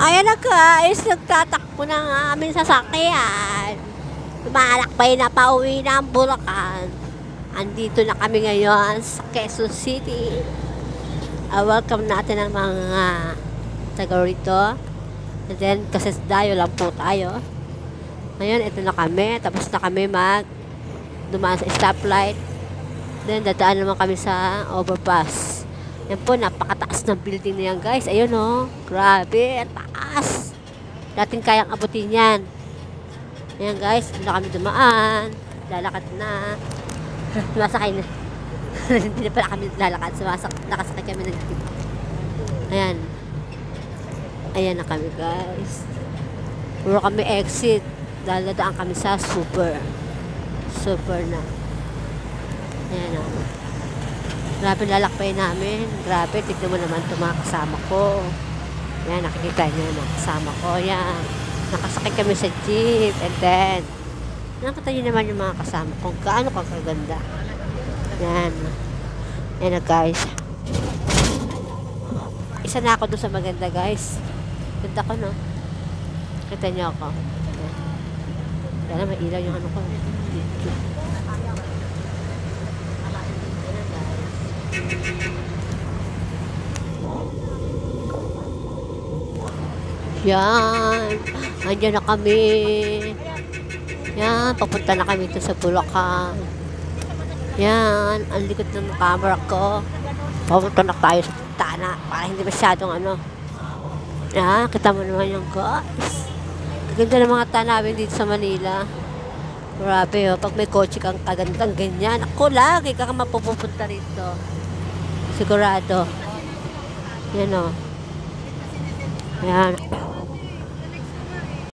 Ayan na guys, nagtatakbo na nga aming sasakyan. Lumalakbay na pauwi na ang Bulacan. Andito na kami ngayon sa Quezon City. Welcome natin ang mga taga rito. And then, kasi dayo lang po tayo. Ngayon, ito na kami. Tapos na kami dumaan sa stoplight. Then, dadaan naman kami sa overpass. Yan po, napakataas ng building na yan, guys. Ayun, oh. Grabe, ang taas. Dating kayang abutin yan. Ayan, guys. Hindi na kami dumaan. Lalakad na. Sumasakay na. Hindi na pala kami lalakad. Nakasakay kami ng jeep. Ayan. Ayan na kami, guys. Puro kami exit. Dadaan kami sa super. Super na. Ayan na. Grabe lalakbay namin. Grabe, tignan mo naman itong mga kasama ko. Yan, nakikita nyo yung mga kasama ko. Yan. Nakasakay kami sa jeep. And then, nakita nyo naman yung mga kasama ko. Gaano kang kaganda. Yan. Yan na, guys. Isa na ako doon sa maganda, guys. Ganda ko, no? Kita nyo ako. Yan. Kaya may ilaw yung ano ko. Yan. Andiyan na kami. Yan. Papunta na kami ito sa Bulacan. Yan. Ang likod ng camera ko. Papunta na tayo sa Tana. Para hindi masyadong ano. Yan. Kita mo naman yung guys. Ganda ng mga tanawin dito sa Manila. Grabe, oh. Pag may kotse kang kagandang ganyan. Ako lagi ka mapupunta rito. Sigurado. Yan, oh. Yan.